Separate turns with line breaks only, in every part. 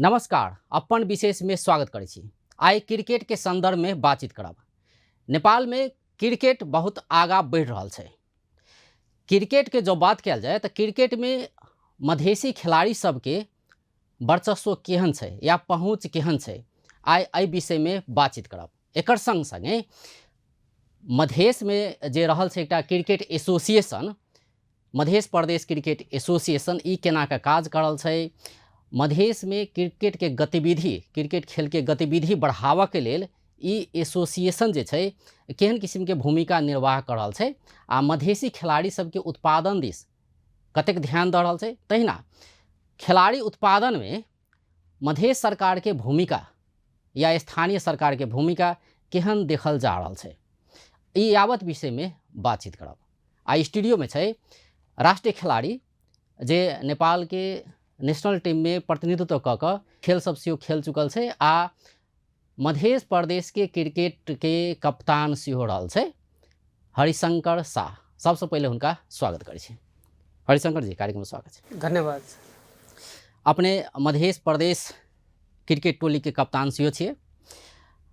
नमस्कार, अपन विशेष में स्वागत करै छी। आइ क्रिकेट के संदर्भ में बातचीत करब। नेपाल में क्रिकेट बहुत आगा बढ़ रहा है। क्रिकेट के जो बात कल जाए तो क्रिकेट में मधेसी खिलाड़ी सबके वर्चस्व केहन है या पहुँच केहन है, आई विषय में बातचीत करब। एकर संग संगे मधेश में जे रहल छै एकटा cricket association, Madhya Pradesh cricket association, ई केना के काज कर रहल छै, मधेश में क्रिकेट के गतिविधि, क्रिकेट खेल के गतिविधि बढ़ावा के लेल ई एसोसिएशन जे छै केहन किस्म के भूमिका निर्वाह कर रहल छै आ मधेसी खिलाड़ी सबके उत्पादन दिस कतेक ध्यान दे रहल छै। तहिना खिलाड़ी उत्पादन में मधेश सरकार के भूमिका या स्थानीय सरकार के भूमिका केहन देखल जा रहल छै, ई यावत विषय में बातचीत करब। आ स्टूडियो में छै राष्ट्रीय खिलाड़ी जे नेपाल के नेशनल टीम में प्रतिनिधित्व क क खेल सब सेहो खेल चुकल छै आ मध्य प्रदेश के क्रिकेट के कप्तान सेहो रहल छै, हरिशंकर शाह। सबसे पहले हुनका स्वागत करै छी। हरिशंकर जी, कार्यक्रम में स्वागत है।
धन्यवाद।
अपने मध्य प्रदेश क्रिकेट टोली के कप्तान सेहो छियै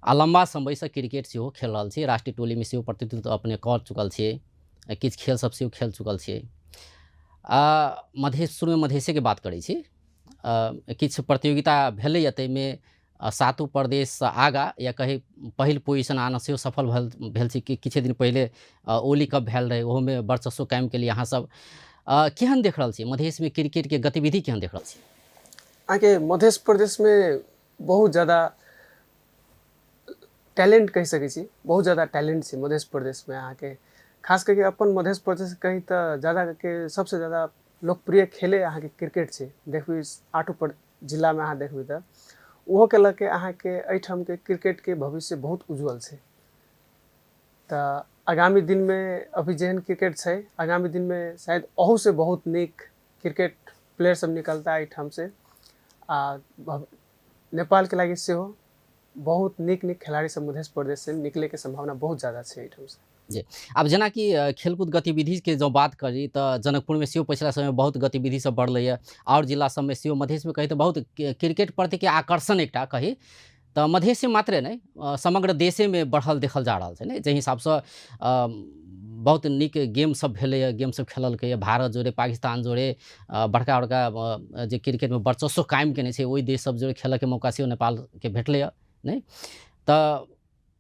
आ लंबा समय से क्रिकेट सेहो खेल रहल छी, राष्ट्रीय टोली में सेहो प्रतिनिधित्व अपने कर चुकल छियै, किछु खेल सब सेहो खेल चुकल छियै। मधेश, शुरू में मधेसे के बात करै छी। किछु प्रतियोगिता भेलै, ताहिमे सातों प्रदेश से आगा या कहीं पहिल पोजिशन आना सेहो सफल भेल छी। कि किछु दिन पहले ओली कप भेल रहे, ओहो में वर्चस्व कायम के लिए अहाँ सब केहन देख रहल छी, मधेश में क्रिकेट के गतिविधि केहन देख रहल छी?
आगे मध्य प्रदेश में बहुत ज़्यादा टैलेंट कह सकै छी, बहुत ज़्यादा टैलेंट छै मध्य प्रदेश में। अहाँ के खास करके अपन मध्य प्रदेश कहीं तो ज़्यादा करके सबसे ज़्यादा लोकप्रिय खेले अहाँ के क्रिकेट छै। देखबी आठों जिला में अहाँ देखबी तो ओहो के लके अहाँ के एहिठाम के क्रिकेट के भविष्य बहुत उज्जवल छै। तो आगामी दिन में अभी जेहन क्रिकेट छै, आगामी दिन में शायद अहू से बहुत निक क्रिकेट प्लेयर सब निकलता एहिठाम से। नेपाल के लागि सेहो बहुत निक खिलाड़ी सब मध्य प्रदेश से निकले के संभावना बहुत ज़्यादा है एहिठाम से।
जी, अब जना कि खेलकूद गतिविधि के जो बात करी तो जनकपुर में सेहो पिछला समय बहुत गतिविधि सब बढ़ल है, और जिला सब में सेहो मधेश में कही तो बहुत क्रिकेट प्रति के आकर्षण एकटा कही तो मधेश में मात्रे नहीं समग्र देशे में बढ़ल देखल जा रहा है ने। जे हिसाब से बहुत निक गेम सब भेले, गेम सब खेलल, भारत जोड़े पाकिस्तान जोड़े बड़का बड़का जे क्रिकेट में वर्चस्व कायम केने छै, ओहि देश सब जोड़े खेल के मौका सेहो नेपाल के भेटले नहीं। तो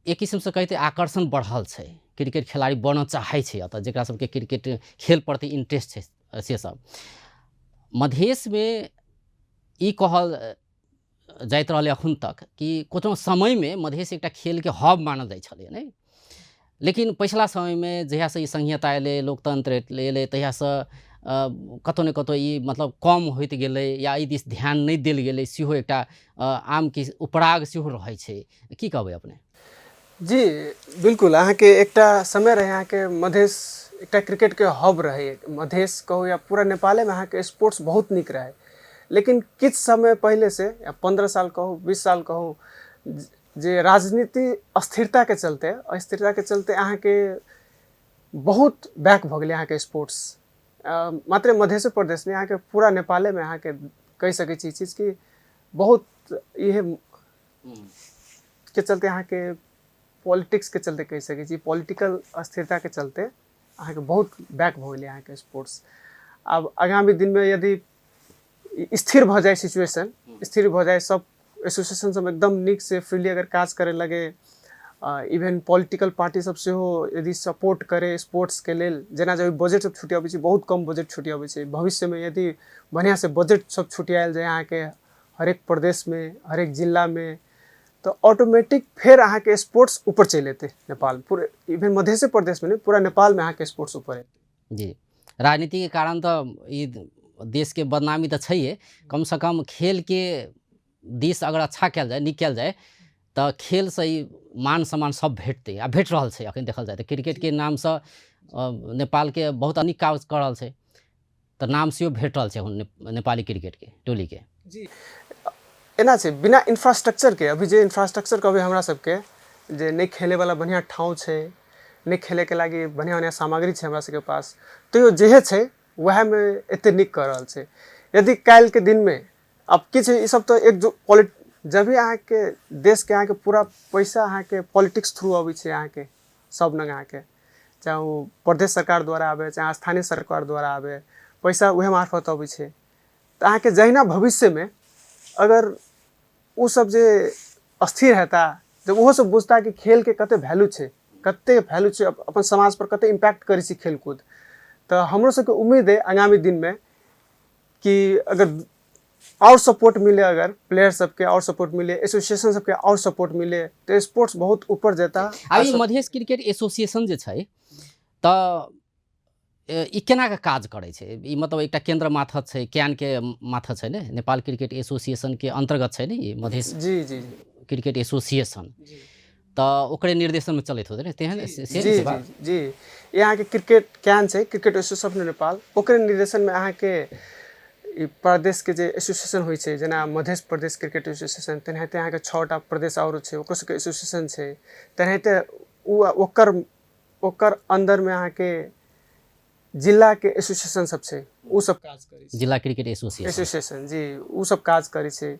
एक किस्म से कहते आकर्षण बढ़ल छै, क्रिकेट खिलाड़ी बनना चाहे छै अतः जेकरा सबके क्रिकेट खेल प्रति इंटरेस्ट है से सब। मधेश में ई कहल जाइत रहले अखन तक कि कोनो समय में मधेश एकटा खेल के हब मानल जाइ छलै नहीं, लेकिन पिछला समय में जहिया से ई संहिता एले, लोकतंत्र एले, तहिया से कतौ न कतौ ई मतलब कम होइत गेलै या ई दिस ध्यान नहीं देल गेलै, सेहो एकटा आम की उपराग सेहो रहै छै। की कहबै अपने?
जी बिल्कुल, अहाँ के एकटा समय रहे अहाँ के मधेश एकटा क्रिकेट के हब रहे। मधेश कहो या पूरा नेपाले में अहाँ के स्पोर्ट्स बहुत निक रहे, लेकिन किछ समय पहले से या 15 साल कहो 20 साल कहो जे राजनीति अस्थिरता के चलते अहाँ के बहुत बैक भ गेलै अहाँ के स्पोर्ट्स। मात्र मध्य प्रदेश नहीं, अहाँ के पूरा नेपाले में अहाँ के कह सकै छी चीज कि बहुत ये के चलते अहाँ के पॉलिटिक्स के चलते कह सकै छी, पॉलिटिकल अस्थिरता के चलते अहाँ के बहुत बैक भ गेलै अहाँ के स्पोर्ट्स। अब आगामी दिन में यदि स्थिर भ जाए सिचुएशन, स्थिर भ जाए, सब एसोसिएशन सब एकदम निक से फ्रीली अगर काज करे लगे, इवन पॉलिटिकल पार्टी सब से हो यदि सपोर्ट करे स्पोर्ट्स के लेल, जेना जब बजट सब छुटी अबै छै, बहुत कम बजट छुटी अबै छै, भविष्य में यदि बढ़िया से बजट सब छुटियाल जाए अहाँ के हरेक प्रदेश में, हरेक जिला में, तो ऑटोमेटिक फिर अहाँ के स्पोर्ट्स ऊपर चल लेते नेपाल, पूरे इवन मध्य प्रदेश में नहीं पूरा नेपाल में अहाँ के स्पोर्ट्स ऊपर है।
जी, राजनीति के कारण तो ये देश के बदनामी तो है, कम से कम खेल के दिस अगर अच्छा कल जाए, निक कल जाए तो खेल से ही मान सम्मान सब भेटते आ भेट रहल छै। अखन देखल जाए तो क्रिकेट के नाम से नेपाल के बहुत अनेक काज कर रहल छै, तो नाम से भेट रहल छै नेपाली क्रिकेट के टोली के।
जी एना छै, बिना इंफ्रास्ट्रक्चर के, अभी जे इंफ्रास्ट्रक्चर के अभी हमरा सबके जे नहीं खेले वाला बढ़िया ठाव छै, नहीं खेले के लागी बढ़िया बढ़िया सामग्री छै हमरा सबके पास, तो जेहे छै वह में एते निक कर रहल छै। यदि काल के दिन में अब किछु ई सब तो एक जो जब भी अहाँके देश के अहाँके पूरा पैसा अहाँके पॉलिटिक्स थ्रू अबै छै अहाँके सब नंग अहाँके, चाहे वो प्रदेश सरकार द्वारा आवे चाहे स्थानीय सरकार द्वारा आवे, पैसा उहे मार्फत अबै छै। तो अहाँके जहिना भविष्य में अगर वो सब जे अस्थिर हेता, जब वो सब बुझता कि खेल के कते वैल्यू छै, कते वैल्यू छै अपन समाज पर, कते इम्पैक्ट करै छै खेलकूद, तो हमरो सबके उम्मीद है आगामी दिन में कि अगर और सपोर्ट मिले, अगर प्लेयर सबके और सपोर्ट मिले, एसोसिएशन सबके और सपोर्ट मिले, तो स्पोर्ट्स बहुत ऊपर जेता।
अभी मधेश क्रिकेट एसोसिएशन जे छै तऽ ई केना के काज करै छै? ई मतलब एकटा केंद्र माथत छै, क्यान के माथत छै ने, नेपाल क्रिकेट एसोसिएशन के अंतर्गत छै ने ई मधेश
जी जी
क्रिकेट एसोसिएशन, तऽ ओकरे निर्देशन में चलैत होतै ने तेहन से
जी जी जी यहाँ के क्रिकेट क्यान छै, क्रिकेट एसोसिएशन नेपाल, ओकरे निर्देशन में अहाँ के ई प्रदेश के जे एसोसिएशन होइ छै, जेना मध्य प्रदेश क्रिकेट एसोसिएशन, तेनाहिते अहाँ के 6टा प्रदेश और छै, ओकर सबके एसोसिएशन छै, तेनाहिते ओकर अंदर में अहाँ के जिला के एसोसिएशन सब छै, उ सब काज करै छै।
जिला क्रिकेट एसोसिएशन
जी उ सब काज करै छै।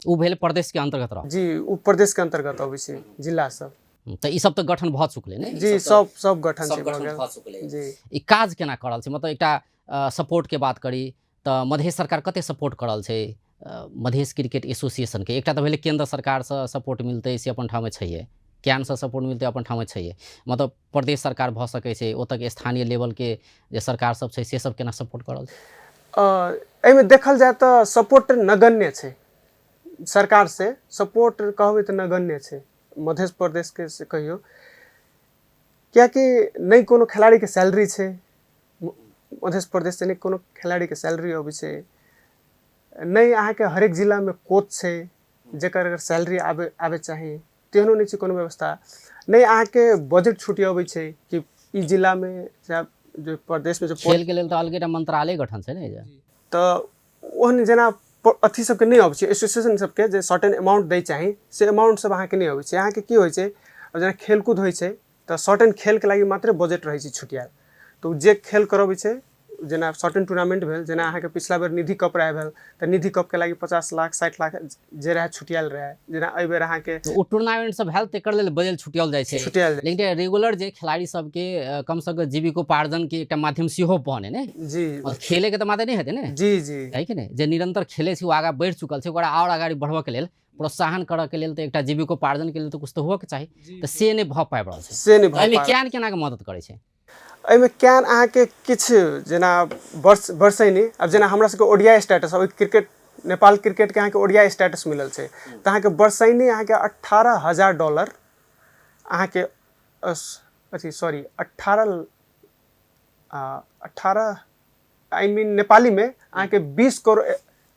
उ भेल प्रदेश के अंतर्गत रह
जी उ प्रदेश के अंतर्गत अबै छै जिला सब।
तऽ ई सब तऽ गठन भऽ चुकलै ने?
जी सब गठन छै भऽ गेल जी।
ई काज केना करल छै? मतलब एकटा सपोर्ट के बात करी तऽ मधेश सरकार कते सपोर्ट करल छै मधेश क्रिकेट एसोसिएशन के? एकटा तऽ भेलै केंद्र सरकार से सपोर्ट मिलतै से अपन ठाम में छैहे, क्यान से सपोर्ट मिलतै अपन ठाम में छैहे, मतलब प्रदेश सरकार भऽ सकै छै, ओतऽ के स्थानीय लेवल के जे सरकार सब छै से सब केना सपोर्ट करल छै?
एहिमे देखल जाए तऽ सपोर्ट नगण्य छै, सरकार से सपोर्ट कहबै तऽ नगण्य छै मध्य प्रदेश के से कहियो, कियाकि नहीं कोनो खिलाड़ी के सैलरी छै मध्य प्रदेश से, नहीं कोनो खिलाड़ी के सैलरी अबै छै, नहीं अहाँ के हरेक जिला में कोच छै जेकर अगर सैलरी आवे चाही, तेहनो नहीं छै कोनो व्यवस्था, नहीं अहाँ के बजट छूटी अबै छै कि ई जिला में चाहे जो प्रदेश में जो
खेल के लेल तऽ अलगे मंत्रालय गठन छै ने,
तऽ ओहन जेना अथी सबके नहीं अबै छै, एसोसिएशन सबके जे सर्टेन अमाउंट दै चाही से अमाउंट सब अहाँ के नहीं अबै छै। अहाँ के की होइ छै, जेना खेलकूद होइ छै तऽ सर्टेन खेल के लागि मात्र बजट रहै छै छुटियाल, तो जे खेल करबै छै, जेना सर्टेन टूर्नामेंट भेल, जेना अहाँ के पिछला बेर निधि कप रहे भेल, तऽ निधि कप के लागि 50 लाख 60 लाख जे रहे छुटियाल रहे, जेना एहि बेर अहाँ के
ओ टूर्नामेंट सब भेल तेकर लेल बजट छुटियाल जाइ छै, लेकिन रेगुलर जे खिलाड़ी सब के कम से कम जीविकोपार्जन के एकटा माध्यम सेहो बने ने
जी,
खेले के तऽ माते नहीं हेतै ने
जी जी
है कि नहीं, जे निरंतर खेले छै, वो आगा बढ़ि चुकल छै, ओकरा और आगाड़ी बढ़बऽ के लेल, प्रोत्साहन करऽ के लेल तऽ एकटा जीविकोपार्जन के लेल तऽ कुछ तऽ हुअ के चाही, तऽ से नहीं भऽ पाबि रहल छै,
से नहीं भऽ
एहिमे क्यान केना के मदद करै छै?
एहिमे क्यान अहाँ के किछु जेना वर्षैनी, अब जेना हमरा सबके ओडीआई स्टेटस, अब क्रिकेट नेपाल क्रिकेट के अहाँ के ओडीआई स्टेटस मिलल छै, तऽ अहाँ के वर्षैनी अहाँ के $18,000 अहाँ के अथी सॉरी 18 आई मीन नेपाली में अहाँ के 20 करोड़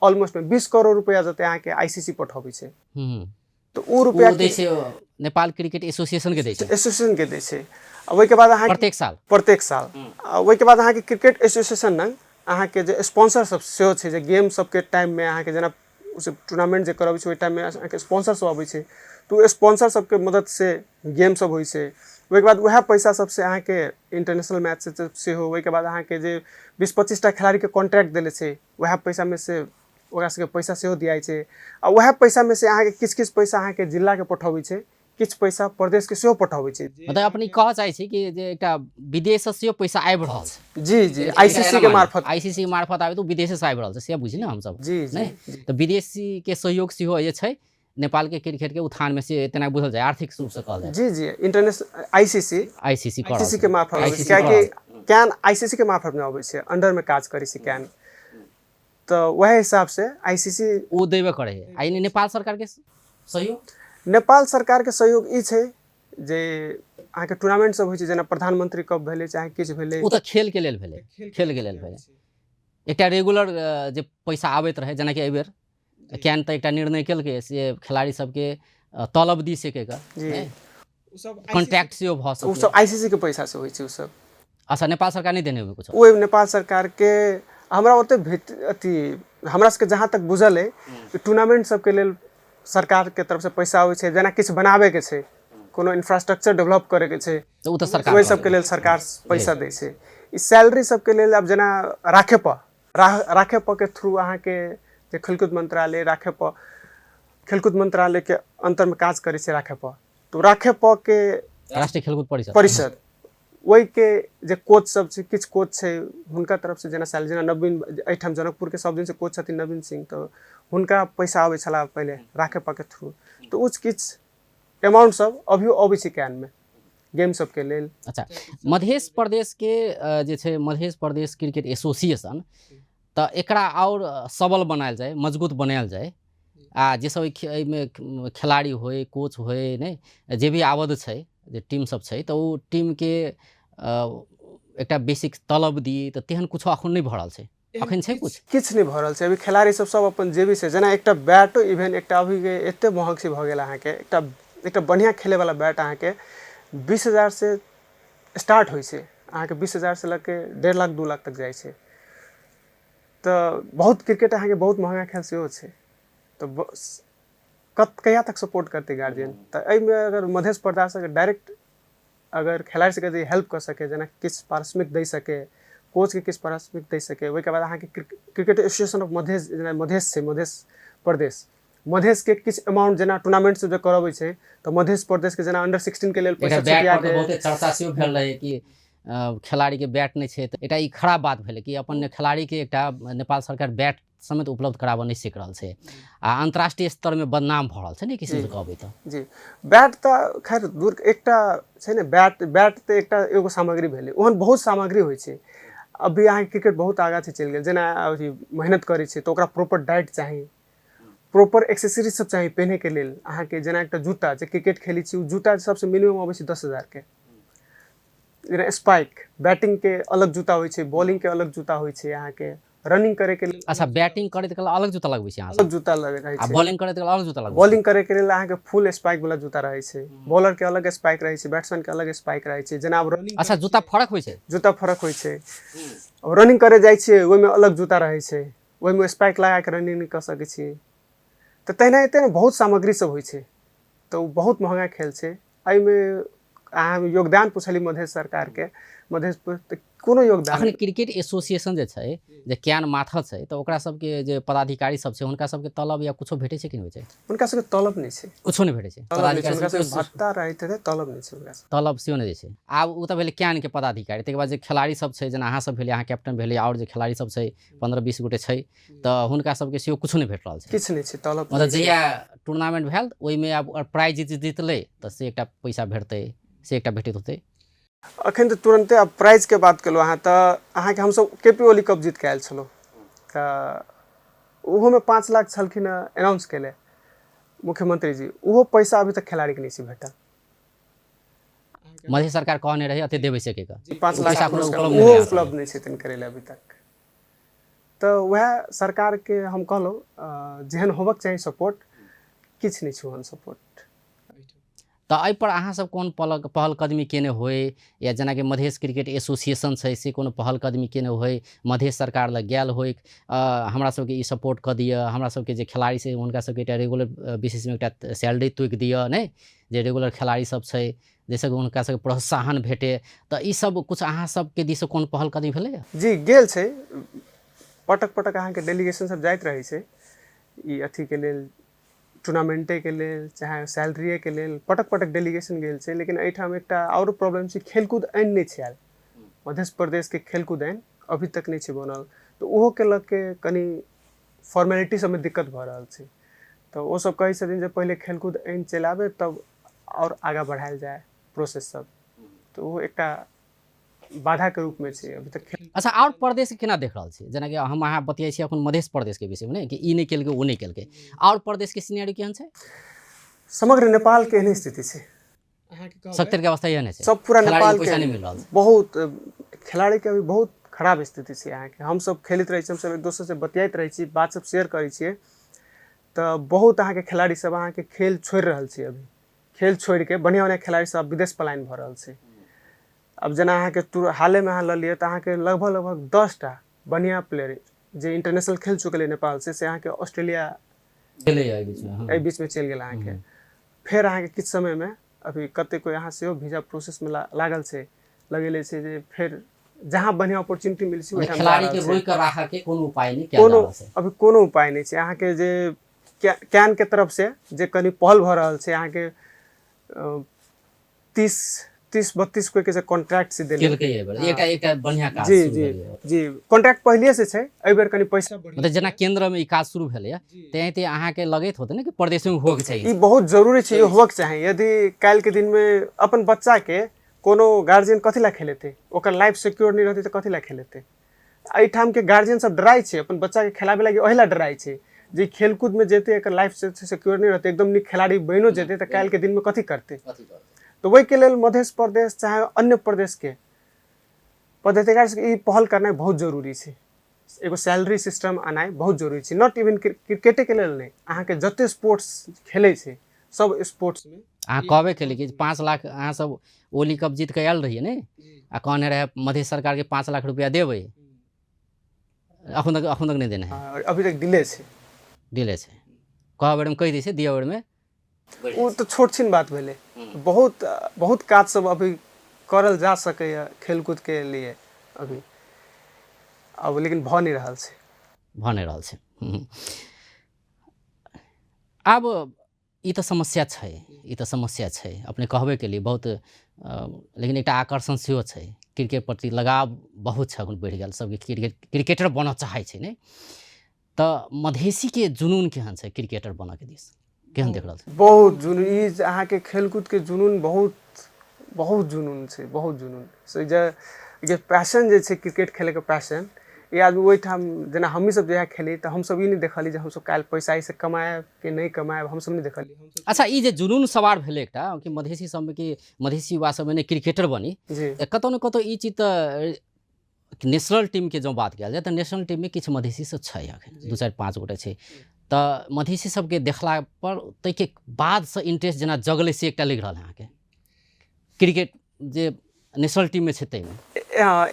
ऑलमोस्ट में 20 करोड़ रुपया जते अहाँ के आईसीसी पठबै छै, तो उ रुपया
दै छै नेपाल क्रिकेट एसोसिएशन के दै छै,
एसोसिएशन के दै छै। ओहि के बाद अहाँ
प्रत्येक साल
ओहि के बाद अहाँ के क्रिकेट एसोसिएशन न अहाँ के जे स्पॉन्सर सब सेहो छै, जे गेम सब के टाइम में अहाँ के जेना उस टूर्नामेंट जे करबै छै, ओहि टाइम में अहाँ के स्पॉन्सर सब अबै छै, तो स्पॉन्सर सब के मदद से गेम सब होइ छै। ओहि के बाद वह पैसा सब से अहाँ के इंटरनेशनल मैच से हो, ओहि के बाद अहाँ के जे 20-25 टा खिलाड़ी के कॉन्ट्रैक्ट देले छै, वह पैसा में से ओकरा सबके पैसा सेहो दियाइ छै, आ वह पैसा में से अहाँ के किछ पैसा अहाँ के जिला के पठबै छै, किछ पैसा प्रदेश के सेहो पठबै छै।
मतलब अपनी कह चाहै छी कि जे एकटा विदेश से सेहो पैसा आबि रहल छै?
जी जी आईसीसी के
मार्फत आबे तो विदेश से आबि रहल छै, से बुझी ना हम सब
जी
नहीं, तो विदेशी के सहयोग सेहो जे छै नेपाल के क्रिकेट के उत्थान में से तेना बुझल जाए, आर्थिक रूप से कहल जाए।
जी जी इंटरनेशनल आईसीसी के मार्फत अबै छै, कियाकि क्यान आईसीसी के मार्फत में अबै छै, अंडर में काज करै छै क्यान, तो वह हिसाब से आईसीसी
ओ देबे करे है। आई नेपाल सरकार के सहयोग,
नेपाल सरकार के सहयोग ई छै जे अहाँ के टूर्नामेंट सब होइ छै, जेना प्रधानमंत्री कप भेलै चाहे किछ भेलै,
ओ तऽ खेल के लेल भेलै, खेल के लेल भेलै, एकटा रेगुलर जे पैसा आबैत रहे, जेना कि एहि बेर क्यान तऽ एकटा निर्णय केलकै से खिलाड़ी सबके तलब दी सके का कॉन्ट्रैक्ट से भऽ सकै,
उ सब आईसीसी के पैसा से होइ छै उ सब।
अच्छा, नेपाल सरकार नहीं देने हुए कुछ?
ओ नेपाल सरकार के हमरा ओते अथी हमरा सबके जहाँ तक बुझल है, टूर्नामेंट सबके लेल सरकार के तरफ से पैसा आबै छै, जेना किछ बनाबे के छै, कोनो इंफ्रास्ट्रक्चर डेवलप करे के छै,
तो उ तऽ सरकार
ओहि सबके लेल सरकार पैसा दै छै। ई सैलरी सबके लेल अब जेना राखे प के थ्रू अहाँ के जे खेलकूद मंत्रालय राखे पर खेलकूद मंत्रालय के अंतर में काज करे छै राखे पर, तो राखे पर के
राष्ट्रीय खेलकूद
परिषद वही के जे कोच सब छै, किछ कोच छै हुनका तरफ से जेना साल जेना नवीन एठाम जनकपुर के सब दिन से कोच छथिन नवीन सिंह, तो हुनका पैसा आबै छला पहले राखे पर के थ्रू, तो उच किछ अमाउंट सब अभियो अबै छै कैन में गेम सब के लेल।
अच्छा, मध्य प्रदेश के जे छै मध्य प्रदेश क्रिकेट एसोसिएशन, तो एकरा और सबल बनायल जाए, मजबूत बनायल जाए, आ जे सब एहिमे खिलाड़ी होय, कोच होय, ने जे भी आबद्ध छै, जे टीम सब छै, तो ओ टीम के एकटा बेसिक तलब दी, तो तेहन कुछ अखन नहीं भ रहल छै, अखन छै कुछ
किछ नहीं भ रहल छै। अभी खिलाड़ी सब अपन जेबी से जेना एकटा बैटो इवेन एकटा अभी के एते महग से भ गेल, अहाँ के एकटा बढ़िया खेले वाला बैट अहाँ के 20,000 से स्टार्ट होय छै, अहाँ के 20,000 से लग के 1.5 लाख 2 लाख तक जाय छै। तो बहुत क्रिकेट अहाँ के बहुत महंगा खेल सेहो छै, तो कहिया तक सपोर्ट करते गार्जियन। तो एहिमे अगर मध्य प्रदेश अगर डायरेक्ट अगर खिलाड़ी सबके हेल्प कर सके, जेना किछ पारिश्रमिक दे सके, कोच के किछ पारिश्रमिक दे सके, ओहि के बाद अहाँ के क्रिकेट एसोसिएशन ऑफ मध्य जेना मध्य से मध्य प्रदेश मधेश के किछ अमाउंट जेना टूर्नामेंट सब जे करबै छै, तो मध्य प्रदेश के जेना अंडर 16 के लेल पैसा छुटिया दे।
बहुते चर्चा सेहो भेल रहे कि खिलाड़ी के बैट नहीं छै, तो एटा ई खराब बात भेलै कि अपन खिलाड़ी के एकटा नेपाल सरकार बैट समेत उपलब्ध कराबऽ नहीं सीख रहल छै, आ अंतर्राष्ट्रीय स्तर में बदनाम भ रहल छै ने किसी से कहबै तो।
जी, बैट तो खैर दूर एकटा छै ने, बैट तो एकटा एगो सामग्री भेलै, ओहन बहुत सामग्री होइ छै। अभी अहाँ क्रिकेट बहुत आगा से चलि गेल, जेना अभी मेहनत करै छै तो ओकरा प्रॉपर डाइट चाही, प्रॉपर एक्सेसरीज सब चाहिए पहने के लेल। अहाँ के जेना एकटा जूता जे क्रिकेट खेली छी, जूता सबसे मिनिमम अबै छै 10,000 के। जेना स्पाइक बैटिंग के अलग जूता होइ छै, बॉलिंग के अलग जूता होइ छै, अहाँ के रनिंग करे के लेल।
अच्छा, बैटिंग करे के अलग जूता लगबै छै,
अलग जूता रहै छै,
बॉलिंग करे के अलग जूता लगबै छै।
बॉलिंग करे के लेल अहाँ के फुल स्पाइक वाला जूता रहै छै, बॉलर के अलग स्पाइक रहै छै, बैट्समैन के अलग स्पाइक रहै छै। जेना अब रनिंग,
अच्छा, जूता फरक होइ छै,
जूता फरक होइ छै। अब रनिंग करे जाइ छियै, ओहि में अलग जूता रहै छै, ओहि में स्पाइक लगा के रनिंग नहीं कर सकै छी। तो तहिना बहुत सामग्री सब होइ छै, तो बहुत महंगा खेल छै। एहिमे अहाँ योगदान पूछली मध्य सरकार के, मध्य कोनो योगदान
अखन क्रिकेट एसोसिएशन जे छै, जे क्यान माथत छै, तो ओकरा सबके जे पदाधिकारी सब छै, हुनका सबके तलब या कुछो भेटै छै कि नहीं होइ छै?
हुनका सबके तलब नहीं छै,
कुछो नहीं भेटै छै,
पदाधिकारी सबके भत्ता रहैत है, तलब नहीं छै, हुनका सब
तलब सेहो नहीं दै छै। आब उ तऽ भेलै क्यान के पदाधिकारी, तकर बाद जे खिलाड़ी सब छै, जेना अहाँ सब भेलै, अहाँ कैप्टन भेलै, और जे खिलाड़ी सब छै 15-20 गोटे छै, तो हुनका सबके सेहो कुछो नहीं भेट रहल छै,
किछ नहीं छै, तलब
मतलब जहिया टूर्नामेंट भेल ओहिमे आब प्राइज जीतलै तो से एकटा पैसा भेटतै, से एकटा भेटैत होतै।
अखन तो तुरंते अब प्राइज के बात कलु अहाँ, तो अहाँ के हम सब केपी ओली कप जीत के आयल छलो, तो उहो में 5 लाख छलखिन अनाउंस केले मुख्यमंत्री जी, उहो पैसा अभी तक खिलाड़ी के नहीं छै भेटल।
मध्य सरकार कहने रहे अते देबै सके का
5 लाख उपलब्ध नहीं छै तन करेले अभी तक। तो वह सरकार के हम कहलो जेहन होबक चाहिए सपोर्ट, किछ नहीं छै ओहन सपोर्ट।
तो एहि पर अहाँ सब कोन पहल कदमी केने होय, या जेना कि मध्य क्रिकेट एसोसिएशन छै से कोनो पहल कदमी केने होय, मध्य सरकार लग गेल होय, हमरा सबके ई सपोर्ट कर दिअ, हमरा सबके जे खिलाड़ी छै हुनका सबके एकटा रेगुलर बेसिस में एकटा सैलरी तोकि दिअ, नहीं जे रेगुलर खिलाड़ी सब छै, जैसे कि हुनका सबके प्रोत्साहन भेटे, तो ई सब कुछ अहाँ सबके दिस कोन पहल कदमी भेलै?
जी गेल छै, पटक पटक अहाँ के डेलीगेशन सब जाइत रहै छै, ई अथी के लेल टूर्नामेंटे के लेल चाहे सैलरी के लेल पटक पटक डेलीगेशन गेल छै। लेकिन एहिठाम एकटा और प्रॉब्लम छै, खेलकूद ऐन नहीं छै आयल, मध्य प्रदेश के खेलकूद ऐन अभी तक नहीं छै बनल, तो ओहो के लग के कनी फॉर्मेलिटी सब में दिक्कत भ रहल छै। तो वो सब कहै छथिन जे पहले खेलकूद ऐन चलाबे तब और आगा बढ़ायल जाए प्रोसेस सब, तो वो एकटा बाधा के रूप में छै अभी तक।
अच्छा, और प्रदेश के केना देख रहल छी, जेना कि हम अहाँ बतियाइ छी अपन मध्य प्रदेश के विषय में कि ई नहीं केलकै ओ नहीं केलकै, और प्रदेश के सिनेरियो केहन छै?
समग्र नेपाल के एहन स्थिति छै,
सत्तर के अवस्था एहन छै,
सब पूरा नेपाल
पैसा नहीं मिल रहल छै,
बहुत खिलाड़ी के अभी बहुत खराब स्थिति छै। अहाँ के हम सब खेलैत रहै छी, हम सब एक दोसर से बतियाइत रहै छी, बात सब शेयर करै छियै, तो बहुत अहाँ के खिलाड़ी सब अहाँ के खेल छोड़ रहल छै, अभी खेल छोड़ के बढ़िया खिलाड़ी सब विदेश पलायन भ रहल छै। अब जेना अहाँ के हाले में अहाँ ल लिए तो अहाँ के लगभग 10टा बढ़िया प्लेयर जे इंटरनेशनल खेल चुकल नेपाल से अहाँ के ऑस्ट्रेलिया बीच में चल गेल। अहाँ के फिर अहाँ के किछ समय में अभी कते कोई अहाँ से वीजा प्रोसेस में लागल छै, लगेले छै जे फिर जहाँ बढ़िया अपॉर्चुनिटी मिल छी ओहिठाम जा
खिलाड़ी
रहल
के
छै।
रोक के राखे के कोनो उपाय नहीं किया जा
कोनो
रहल छै।
अभी कोनो उपाय नहीं छै। अहाँ के जे कैन के तरफ से जे कनी पहल भ रहल छै, अहाँ के 30-32 कोई के जे कॉन्ट्रैक्ट से देले
केलकै एहि बेर एकटा बढ़िया काज
जी
शुरू
जी
भेलै।
जी कॉन्ट्रैक्ट पहले से छै, एहि बेर कनी पैसा बढ़ी
मतलब जेना केंद्र में ई काज शुरू भेलै तेनाहिते अहाँके लगैत होतै ने कि प्रदेश में होके चाहिए।
ई बहुत जरूरी छै, ई होबक चाही। यदि काल्हि के दिन में अपन बच्चा के कोनो गार्जियन कथी ला खेलेते, ओकर लाइफ सिक्योर नहीं रहते तो कथी ला खेलेते। एहिठाम के गार्जियन सब डराई छै, अपन बच्चा के खिलाबे लगी ओहिला डराई छै जे खेलकूद में जेते एकर लाइफ सिक्योर नहीं रहते, एकदम नीक खिलाड़ी बनो जेते तो काल्हि के दिन में कथी करते। तो वही के लेल मध्य प्रदेश चाहे अन्य प्रदेश के पदाधिकारी से ई पहल करना बहुत जरूरी है। एगो सैलरी सिस्टम आना बहुत जरूरी है। नॉट इवन क्रिकेटे के लेल नहीं, अहाँ के जते स्पोर्ट्स खेले छै सब स्पोर्ट्स में
अहाँ कहबे केली कि 5 लाख अहाँ सब ओली कप जीत के आयल रहिए ने, आ कहने रहे मध्य सरकार के 5 लाख रुपया देबै, अखन तक नहीं देने है।
अभी तक डिले छै।
डिले छै, कह बेर में कहि दै छै, दिया बेर में
वो तो छोट छिन बात भेले। बहुत काज सब अभी करल जा सके खेलकूद के लिए अभी, अब लेकिन भ नहीं रहल छै।
भ नहीं रहल छै। आब ई तऽ समस्या छै, ई तऽ समस्या छै, अपने कहबे के लिए बहुत लेकिन एकटा आकर्षण सेहो छै, क्रिकेट प्रति लगाव बहुत छै, अखन बढ़ि गेल, सबके क्रिकेटर बनऽ चाहै छै ने। तऽ मधेसी के जुनून केहन छै क्रिकेटर बनऽ के दिस, केहन देख रहल छै?
बहुत जुनून, ई अहाँ के खेलकूद के जुनून बहुत जुनून छै, बहुत जुनून से जे पैशन जे छै क्रिकेट खेले के पैशन, ये आदमी ओहिठाम जेना हमही सब जहिया खेली तऽ हम सब ई नहीं देखली जे हम सब काल्हि पैसा से कमाएब कि नहीं कमाएब, हम सब नहीं देखली।
अच्छा, ई जे जुनून सवार भेलै एकटा कि मधेसी सब में कि मधेसी युवा सब में क्रिकेटर बनी, कतौ न कतौ ई चीज तऽ नेशनल टीम के जो बात कयल जाए तऽ नेशनल टीम में किछु मधेसी सब छै, अखन 2-4-5 गोटे छै। तऽ मधेसी सबके देखला पर ताहिके बाद से इंटरेस्ट जेना जगलै से एकटा लग रहल है अहाँके क्रिकेट जे नेशनल टीम में छै ताहिमे।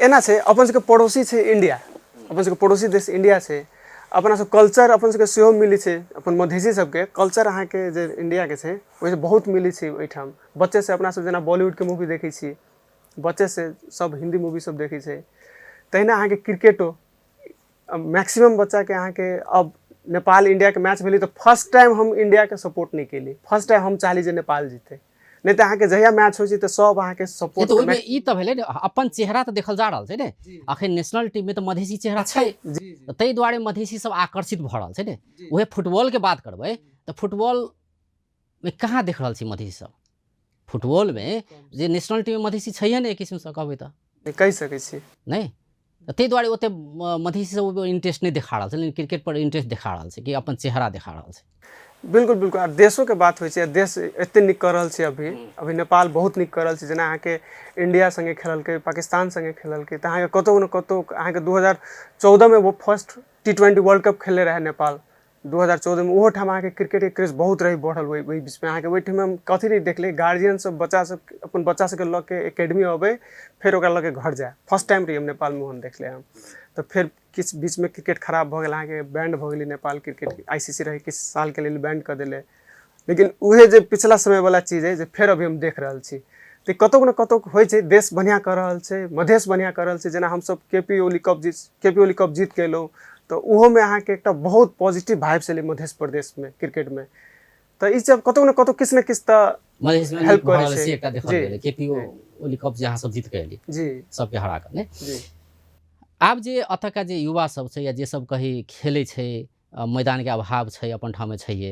एना छै, अपन सबके पड़ोसी छै इंडिया, अपन सबके पड़ोसी देश इंडिया छै, अपना सब कल्चर अपन सबके सेहो मिली छै। अपन मधेसी सबके कल्चर अहाँ के जे इंडिया के छै ओहिसे बहुत मिली छै ओहिठाम। बच्चे से अपना सब जेना बॉलीवुड के मूवी देखै छी, बच्चे से सब हिंदी मूवी सब देखै छै, तहिना अहाँ के क्रिकेटो मैक्सिमम बच्चा के अहाँ के अब नेपाल इंडिया के मैच भेली तो फर्स्ट टाइम हम इंडिया के सपोर्ट नहीं केली, फर्स्ट टाइम हम चाहली जे नेपाल जीते, नहीं तो अहाँ के जहिया मैच होइ छै तो सब अहाँ के सपोर्ट।
तो ओहिमे ई तऽ भेलै ने, अपन चेहरा तऽ देखल जा रहल छै ने, अखन नेशनल टीम में तऽ मधेसी चेहरा छै, ताहि दुआरे मधेसी सब आकर्षित भऽ रहल छै ने। उहे फुटबॉल के बात करबै तऽ फुटबॉल में कहाँ देख रहल छी मधेसी सब, फुटबॉल में जे नेशनल टीम में मधेसी छैहे ने, एक किस्म से कहबै तऽ
कहि सकै छी
नहीं। ताहि दुआरे ओते मधेसी सब इंटरेस्ट नहीं देखा रहल छै, लेकिन क्रिकेट पर इंटरेस्ट देखा रहल छै कि अपन चेहरा देखा रहल छै।
बिल्कुल बिल्कुल, देशों के बात होइ छै, देश एते नीक कर रहल छै अभी नेपाल बहुत नीक कर रहल छै। जेना अहाँ के इंडिया संगे खेललकै, पाकिस्तान संगे खेललकै, तऽ अहाँ के कतौ न कतौ अहाँ के 2014 में वो फर्स्ट T20 वर्ल्ड कप खेले रहे नेपाल 2014 में, ओहो ठाम अहाँ के क्रिकेट के क्रेज बहुत रही बढ़ल। वही बीच में अहाँ के ओहि ठाम हम कथी नहीं देखले, गार्जियन सब बच्चा सब अपन बच्चा सबके लऽ के एकेडमी अबै, फिर ओकरा लऽ के घर जाए। फर्स्ट टाइम रही हम नेपाल में हम देखले हम। तो फिर किस बीच में क्रिकेट खराब भ गेल, अहाँ के बैंड भ गेलै नेपाल क्रिकेट, ICC रही किस साल के लिए बैंड कर दिले। लेकिन उहे जे पिछला समय वाला चीज है जे फिर अभी हम देख रहल छी, तो कतौ न कतौ होइ छै, देश बढ़िया कर रहल छै, मधेश बढ़िया कर रहल छै। जेना हम सब KP ओली कप जीत के एलहुँ, तो उहो में अहाँ के एकटा बहुत पॉजिटिव वाइब्स एलै मध्य प्रदेश में क्रिकेट में। तो ई सब कतौ न कतौ किछ न किछ
मधेश में
हेल्प
भऽ
करे
रहल छै,
छै।
एकटा देखल गेलै KP ओली कप जे अहाँ सब जीत के एली
जी
सबके हरा के ने।
जी
आब जे अतका जे युवा सब छै या जे सब कही खेलै छै, मैदान के अभाव छै, अपन ठाम में छैहे,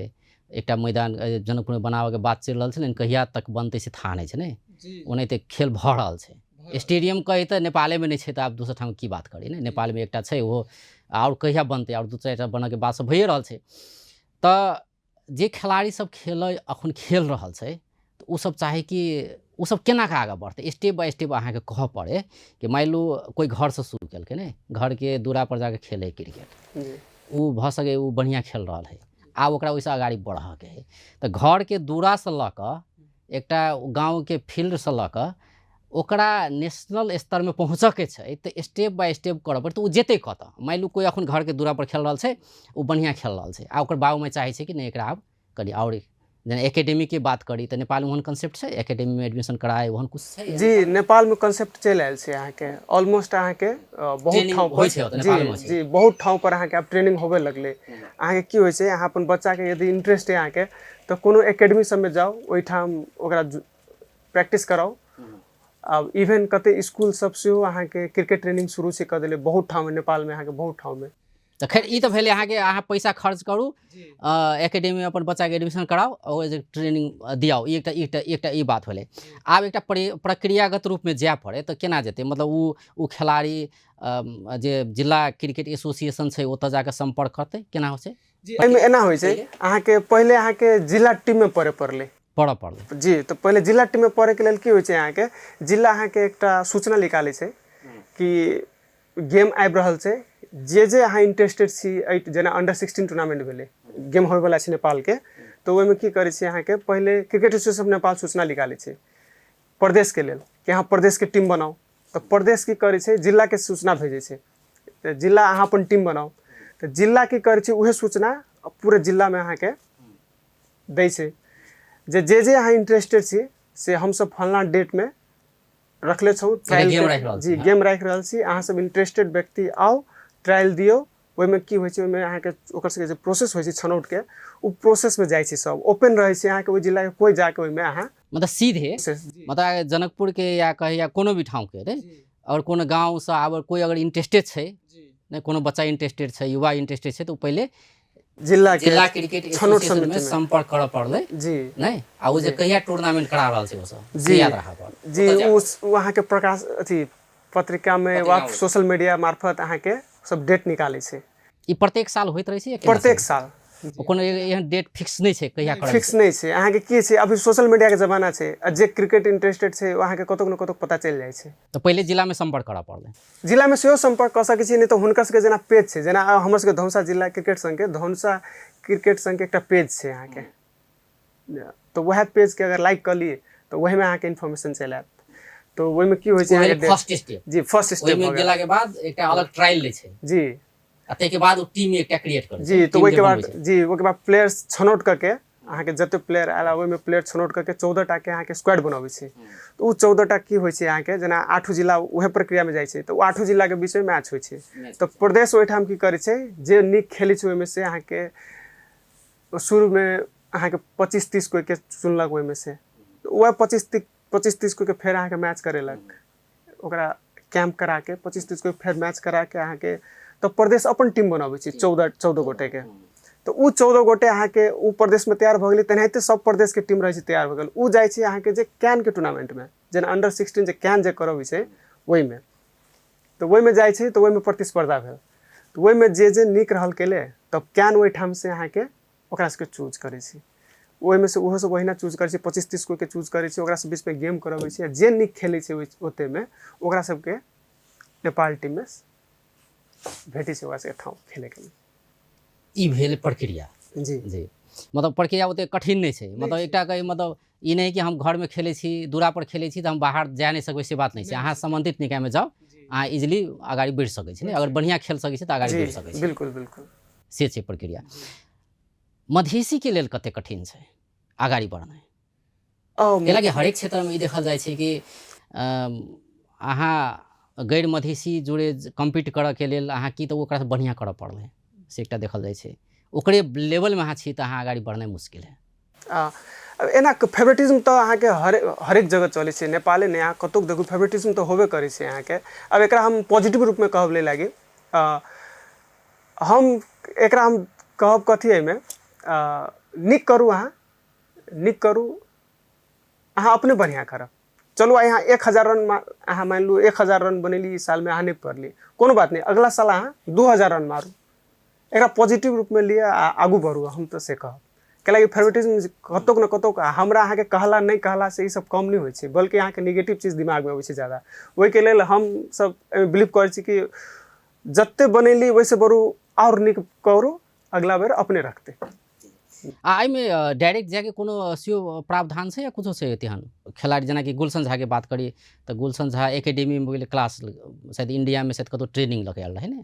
एकटा मैदान जनकपुर में बनाबे के बात चलि रहल छै, लेकिन कहिया तक बनतै से था नहीं छै ने। ओनाहिते खेल भऽ रहल छै, स्टेडियम कही तऽ नेपाले में नहीं छै, तऽ आब दोसर ठाम की बात करी ने, नेपाल में एकटा छै, ओहो और कहिया बनतै, और 2-4टा बनऽ के बात सब भइए रहल छै। तऽ जे खिलाड़ी सब अखन खेल रहल छै, तऽ उ सब चाहे कि उ सब केना के आगे बढ़तै, स्टेप बाय स्टेप अहाँ के कह पड़े कि मान लो कोई घर से शुरू केलकै ने, घर के दूरा पर जाके खेले क्रिकेट, उ भ सके उ बढ़िया खेल रहा है, आब ओकरा ओइसे आगाड़ी बढ़ऽ के है, तऽ घर के दूरा से लऽ कऽ एकटा गाँव के फील्ड से लऽ कऽ ओकरा नेशनल स्तर में पहुँचऽ के छै, तऽ स्टेप बाय स्टेप करऽ पड़तै। तऽ उ जेतै कतऽ, मान लो कोई अखन घर के दूरा पर खेल रहल छै, उ बढ़िया खेल रहल छै, आ ओकर बाबू में चाहे छै कि नहीं एकरा आब कनी और जेना एकेडमी के बात करी तऽ नेपाल में ओहन कंसेप्ट छै एकेडमी में एडमिशन कराए ओहन कुछ छै
जी नेपाल में कंसेप्ट चलि आयल छै अहाँके ऑलमोस्ट अहाँके बहुत
ट्रेनिंग
ठाउँ
होइ छै ओतऽ नेपाल में
जी जी बहुत ठाउँ पर अहाँके आब ट्रेनिंग होबे लगलै अहाँके की होइ छै अहाँ अपन बच्चाके यदि इंटरेस्ट है अहाँके तऽ कोनो एकेडमी सबमे जाउ ओहिठाम ओकरा प्रैक्टिस कराउ अब इवन कते स्कूल सब सेहो अहाँके क्रिकेट ट्रेनिंग शुरू छै कऽ देले बहुत ठाउँ में नेपाल में अहाँके बहुत ठाउँ में
तऽ खैर ई तऽ भेलै अहाँके अहाँ पैसा खर्च करू एकेडमी में अपन बच्चाके एडमिशन कराउ और जे ट्रेनिंग दियाउ ई एकटा ई बात भेलै आब एकटा प्रक्रियागत रूपमे जाय पड़े तऽ केना जेतै मतलब उ खिलाड़ी जे जिला क्रिकेट एसोसिएशन छै ओतऽ जाके संपर्क करतै केना होइ छै
एहिमे एना होइ छै अहाँके पहिले अहाँके जिला टीम में पढ़े पड़लै जी तो पहले जिला टीम में पढ़े के लेल की होइ छै अहाँके जिला अहाँके एकटा सूचना निकालै छै कि गेम आबि रहल छै जे अहाँ इंटरेस्टेड छी जेना अंडर 16 टूर्नामेंट भेलै गेम होयवला छै नेपालके तऽ ओहिमे की करै छै अहाँके पहिले क्रिकेट एसोसिएशन ऑफ नेपाल सूचना निकालै छै प्रदेशके लेल कि अहाँ प्रदेशके टीम बनाउ तऽ प्रदेश की करै छै जिलाके सूचना भेजै छै तऽ जिला अहाँ अपन टीम बनाउ तऽ जिला की करै छै उहे सूचना पूरे जिलामे अहाँके दै छै जे अहाँ इंटरेस्टेड छी से हमसब फलना डेट में रखले छौ ट्रायल जी गेम राखि रहल छी अहाँ सब इंटरेस्टेड व्यक्ति आओ ट्रायल दियो ओहिमे की होइ छै ओहिमे अहाँके ओकर सबके जे प्रोसेस होइ छै छनौट के उ प्रोसेस में जाइ छै सब ओपन रहै छै अहाँके ओहि जिला के कोई जाके ओहिमे अहाँ
मतलब सीधे मतलब जनकपुर के या कहे या कोनो भी ठाउँ के रे और कोनो गाँव से आब कोई अगर इंटरेस्टेड छै नहीं कोनो बच्चा इंटरेस्टेड छै युवा इंटरेस्टेड छै तो पहले जिला क्रिकेट एसोसिएशन में संपर्क करऽ पड़लै
जी
नहीं आ उ जे कहिया टूर्नामेंट करा रहल छै ओ सब जी याद रखा पड़ल
जी उ अहाँ के प्रकाश अथी पत्रिका में वा सोशल मीडिया मार्फत अहाँ के सब डेट निकालै छै
ई प्रत्येक साल होइत रहै छै
प्रत्येक साल
कोनो एहन डेट फिक्स नहीं छै कहिया करब
फिक्स नहीं छै अहाँ के की छै अभी सोशल मीडिया के जमाना छै आ जे क्रिकेट इंटरेस्टेड छै अहाँ के कतौ न कतौ पता चल जाय छै
तो पहले जिला में संपर्क करऽ पड़लै
जिला में सेहो संपर्क कर सकै छी नहीं तो हुनकर सबके जेना पेज छै जेना हमर सबके धौंसा जिला क्रिकेट संघ के धौंसा क्रिकेट संघ के एकटा पेज छै अहाँ के तो वह पेज के अगर लाइक कर लिए तो वही में अहाँ के इन्फॉर्मेशन चल आयत तो वही में की होइ छै
फर्स्ट स्टेप
जी फर्स्ट स्टेप
में गेला के बाद एकटा अलग ट्रायल लै छै
जी
आ के बाद टीम एकटा क्रिएट कर
जी तो ओहि के बाद जी ओहि के बाद प्लेयर्स छनौट करके अहाँ के जते प्लेयर आला ओहि में प्लेयर छनौट करके 14 टा के अहाँ के स्क्वाड बनाबै छै तो उ 14 टा की होइ छै अहाँ के जेना 8 जिला उहे प्रक्रिया में जाइ छै तो 8 जिला के बीच में मैच होइ छै तो प्रदेश ओहिठाम की करै छै जे नीक खेलै छै ओहि में से अहाँ के शुरू में अहाँ के 25-30 कोई के चुनलक ओहि में से तो वह 25-30 कोई के फेर अहाँ के मैच करेलक ओकरा कैंप करा के 25-30 कोई फेर मैच करा के अहाँ के तो प्रदेश अपन टीम बनाबै छै 14 गोटे के तो उ 14 गोटे अहाँ के उ प्रदेश में तैयार भ गेलै तेनाहिते सब प्रदेश के टीम रहै छै तैयार भ गेल उ जाइ छै अहाँ के जे कैन के टूर्नामेंट में जेना अंडर 16 जे कैन जे करबै छै ओहि में तो ओहि में जाइ छै तो ओहि में प्रतिस्पर्धा भेल तो ओहि में जे नीक रहल केले तब कैन ओहि ठाम से अहाँ के ओकरा सबके चूज करै छै ओहि में से ओहो सब ओहिना चूज करै छै 25-30 कोई के चूज करै छै ओकरा सब बीच में गेम करबै छै जे नीक खेलै छै ओते में ओकरा सबके नेपाल टीम में भेटी छै ओकरा सबके ठाउँ खेले के
ई भेल प्रक्रिया
जी
जी मतलब प्रक्रिया ओते कठिन नहीं छै मतलब एकटा कही मतलब ई नहीं कि हम घर में खेले छी दूरा पर खेले छी तो हम बाहर जा नहीं सकबै से बात नहीं छै अहाँ संबंधित निकाय में जाओ अहाँ इजिली आगाड़ी बढ़ि सकै छी अगर बढ़िया खेल सकै छी तो आगाड़ी बढ़ि सकै छी
बिल्कुल बिल्कुल
से छै प्रक्रिया मधेसी के लेल कते कठिन छै आगाड़ी बढ़नाइ कैलाकि हरेक क्षेत्र में ई देखल जाइ छै कि अहाँ गैर मधेसी जुड़े कम्पीट करऽ के लेल अहाँ की तो ओकरा बढ़िया करऽ पड़लै से एकटा देखल जाइ छै ओकरे लेवल में अहाँ छी तऽ अहाँ आगाड़ी बढ़नाइ मुश्किल है
एना फेवरेटिज्म तो अहाँ के हरेक जगह चलै छै नेपाले ने अहाँ कतौ देखू फेवरेटिज्म तो होबे करै छै अहाँ के अब एकरा हम पॉजिटिव रूप में कहब ले लागी हम एकरा हम कहब कथी है में निक करू अहाँ अपने बढ़िया करब चलो अहाँ 1000 रन अहाँ मान लू 1000 रन बनेली साल में अहाँ नहीं पढ़ली कोनो बात नहीं अगला साल अहाँ 2000 रन मारू एक पॉजिटिव रूप में लिए आगू बढ़ू हम तो से कहब कैलाकि फेवरेटिज्म कतोक न कतोक हमरा अहाँ के कहला नहीं कहला से ई सब कम नहीं होइ छै बल्कि अहाँ के नेगेटिव चीज दिमाग में आबै छै ज्यादा ओहि के लेल हम सब बिलीव करै छी कि जत्ते बनेली वैसे बरू और निक करू अगला बेर अपने रखते
में डायरेक्ट जाके कोनो सियो प्रावधान छै या कुछो छै तेहन खिलाड़ी जेना कि गुलशन झा के बात करी तो गुलशन झा एकेडमी में गेल क्लास शायद इंडिया में शायद कतो ट्रेनिंग लग आयल रहे ने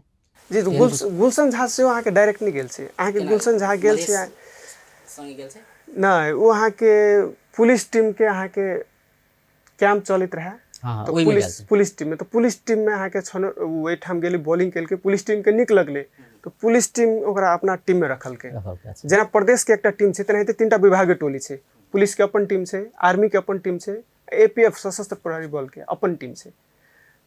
जी तो गुलशन झा से अहाँ के डायरेक्ट नहीं गेल छै अहाँ के गुलशन झा गेल छै
संगे गेल छै
नहीं वो अहाँ के पुलिस टीम के अहाँ के कैंप चलित रहे।
हाँ
तो
ओहि में गेल छी।
पुलिस टीम में, तो पुलिस टीम में अहाँ के छनो वही ठाम गेली बॉलिंग केल के, पुलिस टीम के निक लगले तो पुलिस टीम ओकरा अपना टीम में रखल के।
रखल के अच्छा।
जेना प्रदेश के एकटा टीम छै तेनाहिते 3टा विभागीय टोली छै, पुलिस के अपन टीम छै, आर्मी के अपन टीम छै, एपीएफ सशस्त्र प्रहरी बल के अपन टीम छै।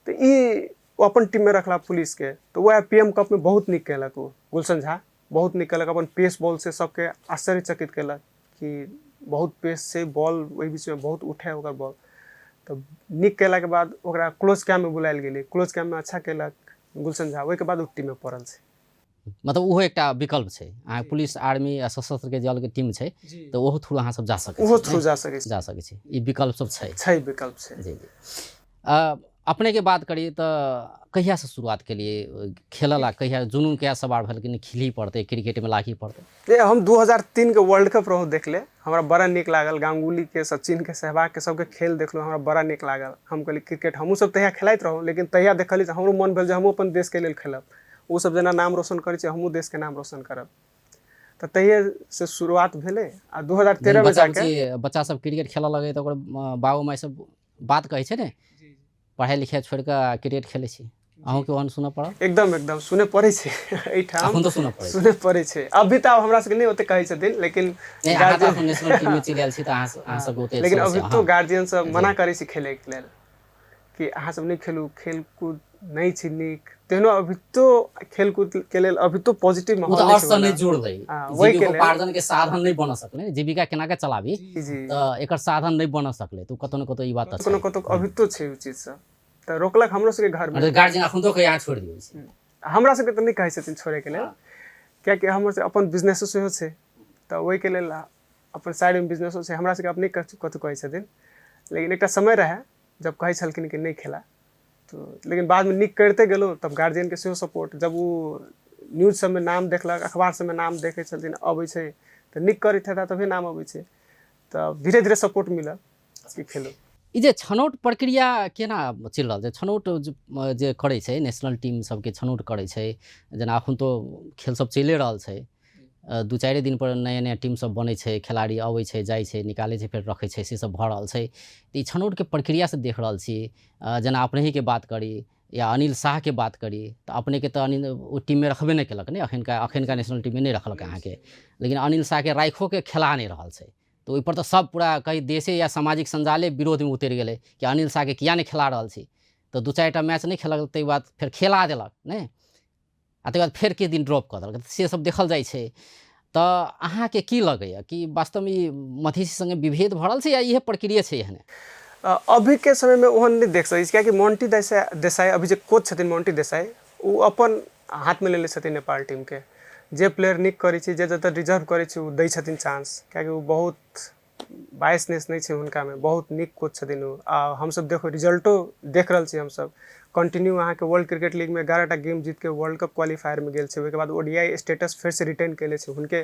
तो ई वो अपन टीम में रखला पुलिस के, तो वह पीएम कप में बहुत निक केलक। वो गुलशन झा बहुत निक केलक, अपन पेस बॉल से सबके आश्चर्यचकित केलक कि बहुत पेस से बॉल वही बीच में बहुत उठे ओकर बॉल। तो निक केला के बाद ओकरा क्लोज कैम्प में बुलायल गेलै, क्लोज कैम्प में अच्छा केलक गुलशन झा, ओहि के बाद ओ टीम में पड़ल छै।
मतलब ओहो एकटा विकल्प छै, अहाँ पुलिस आर्मी आ सशस्त्र के जल के टीम छै तो ओहो थ्रू अहाँ सब जा सकै
ओहो
छी,
थ्रू जा सकै
छी। ई विकल्प सब छै।
छै विकल्प छै।
जी जी। अपने के बात करिए तो कहिया से शुरुआत के लिए खेलला, कहिया जुनून कहिया सवार भेल कि खिली पड़ते क्रिकेट में लागी पड़ते?
ये हम 2003 के वर्ल्ड कप रहू देखले, हमरा बड़ा निक लागल। गांगुली के, सचिन के, सहवाग के सबके खेल देखलो, हमरा बड़ा निक लागल। हम कहली क्रिकेट हमहूँ सब तहिया खेलाइत रहूँ, लेकिन तहिया देखली तो हमरो मन भेल जे हमहूँ अपन देश के लेल खेलब। वो सब जना नाम रोशन करै छै, हमहूँ देश के नाम रोशन करब। तो तहिए से शुरुआत भेले। आ 2013 में जाके
बच्चा सब क्रिकेट खेला लगे तो बाबू माई सब बात कहे छै ने पढ़ाई लिखाई छोड़ के क्रिकेट खेले छी, अहूँ के ओहन सुनऽ पड़ल?
एकदम सुने पड़े छै एठाम,
तो
सुने पड़े छै। अभी तो हमरा सबके नहीं ओते कहै छथिन, लेकिन
नेशनल टीम में चलि आयल छी त अहाँ सब ओते,
लेकिन अभी तो गार्जियन सब मना करै छै खेले के लेल कि अहाँ सब नहीं खेलू, खेल कूद नहीं छी नीक। तेनो अभी तो खेल कूद के लेल अभी तो पॉजिटिव माहौल
नहीं अर्थ नहीं जोड़ दै, जीविकोपार्जन के साधन नहीं बन सकले, जीविका केना के चलाबी त एकर साधन नहीं बन सकले। तो कतो न कतो ई बात
छै, कतो अभी तो छै उ चीज सब। तो रोकलक हमरो सबके घर में,
गार्जियन अखन तो यहाँ छोड़ दियो छै।
हमरा सबके तो नहीं कहै छथिन छोड़े के लेल, क्या कि हमर से अपन बिजनेस सेहो छै, तो ओहि के लेल अपन साइड में बिजनेसो छै। हमरा सबके अपने कतो कहै छथिन, लेकिन एकटा समय रहे जब कहै छलखिन कि नहीं खेला, तो लेकिन बाद में निक करते गेलो, तब गार्जियन के सेहो सपोर्ट। जब वो न्यूज सब में नाम देखलक, अखबार सब में नाम देखे छथिन अबै छै तो निक करैत हेता तभी नाम अबै छै, तब धीरे धीरे सपोर्ट मिलल कि खेलो।
ई जे छनौट प्रक्रिया केना चलि रहल छै? छनौट जे करै छै नेशनल टीम सबके छनौट करै छै, जेना एखन तो खेल सब चलिए रहल छै, 2-4 दिन पर नया नया टीम सब बनै छै, खिलाड़ी अबै छै जाइ छै निकालै छै फेर रखै छै, से सब भऽ रहल छै। तऽ ई छनौट के प्रक्रिया से देख रहल छी, जेना अपने ही के बात करी या अनिल शाह के बात करी तो अपने के तो अनिल ओ टीम में रखबे नहीं केलक ने, अखनका नेशनल टीम में नहीं रखलक अहाँ के, लेकिन अनिल शाह के राखो के खेला नहीं रहल छै। तो ओहि पर तो सब पूरा कहीं देशे या सामाजिक संजाले विरोध में उतरि गेलै कि अनिल शाह के किया नहीं खेला रहल छी। तो 2-4टा मैच नहीं खेलक, ताहि बाद फेर खेला देलक ने, आ ताहि बाद फेर किछु दिन ड्रॉप कऽ देलक, से सब देखल जाइ छै। तो अहाँ के की लगैया कि वास्तव में मधेसी संगे विभेद भरल छै या इहे प्रक्रिया छै एहने?
अभी के समय में ओहन नहीं देख सकै छी, कियाकि मोंटी देसाई अभी जे कोच छथिन मोंटी देसाई, वो अपन हाथ में ले छथिन नेपाल टीम के। जे प्लेयर निक करै छै, जे जतऽ डिजर्व करै छै वो दै छथिन चांस, कियाकि वो बहुत बायसनेस नहीं छै हुनका में, बहुत निक कोच छथिन वो। आ हम सब देखो रिजल्टो देख रहल छी, हम सब कंटिन्यू अहाँ के वर्ल्ड क्रिकेट लीग में 11टा गेम जीत के वर्ल्ड कप क्वालिफायर में गेल छै, ओहि के बाद ओडीआई स्टेटस फिर से रिटेन केले छै हुनके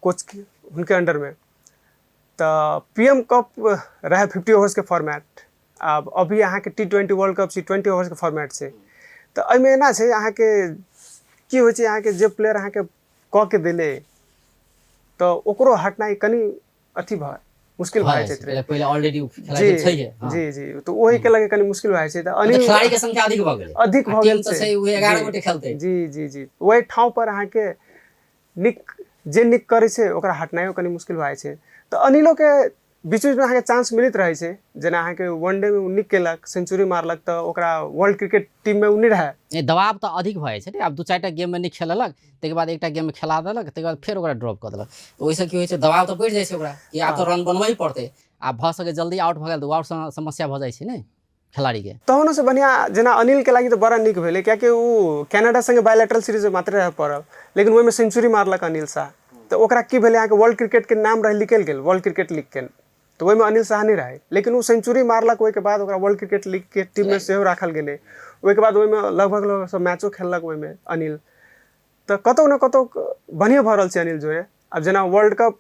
कोच के, हुनके अंडर में। तो पीएम कप रहे 50 ओवर्स के फॉर्मेट, अब अभी अहाँ के T20 वर्ल्ड कप 20 ओवर्स के फॉर्मेट छै। तो एहिमे एना छै अहाँ के की होइ छै, अहाँ के जे प्लेयर अहाँ के कऽ के देले तो ओकरो हटनाइ कनी अथी भ मुश्किल भए जाइ छै,
पहिले ऑलरेडी खिलाड़ी छै है।
जी जी, तो ओही के लगे कनी मुश्किल भए जाइ छै। तो अनिल
खिलाड़ी के संख्या अधिक भ गेलै,
अधिक भ गेल
छै, वो 11 गोटे खेलतै।
जी जी जी, ओहि ठाव पर अहाँ के निक जे निक करै छै ओकरा हटनाइयो कनी मुश्किल भए जाइ छै। तो अनिलो के बीच बीच में अहाँ के चांस मिलत रहे छै, जेना अहाँ के वनडे में निक केलक, सेंचुरी मारलक, तो ओकरा वर्ल्ड क्रिकेट टीम में नहीं रहे।
दबाव तो अधिक भए जाइ छै ने, आब 2-4टा गेम में नहीं खेललक, ताहि बाद एकटा गेम में खेला देलक, ताहि बाद फेर ओकरा ड्रॉप कऽ देलक। तो ओहिसँ की होइ छै, दबाव तो बढ़ि जाइ छै ओकरा कि आब तो रन बनबै पड़तै, आ भऽ सके जल्दी आउट भऽ गेल तो और समस्या भऽ जाइ छै ने खिलाड़ी के।
तहनो से बढ़िया जेना अनिल के लागी तो बड़ा निक भेलै, कियाकि वो कैनेडा संगे बायलैटरल सीरीज में मात्र रह पड़ल, लेकिन ओहि में सेंचुरी मारलक अनिल शाह। तो ओकरा की भेलै, अहाँ के वर्ल्ड क्रिकेट के नाम रह निकल गेल वर्ल्ड क्रिकेट लीग के, तो ओहि में अनिल शाह नहीं रहे, लेकिन वो सेंचुरी मारलक। ओहि के बाद ओकरा वर्ल्ड क्रिकेट लीग के टीम में सेहो राखल गेलै। ओहि के बाद ओहि में लगभग सब मैचो खेललक ओहि में अनिल। तो कतौ न कतौ बढ़िया भऽ रहल छै अनिल जोरे। अब जेना वर्ल्ड कप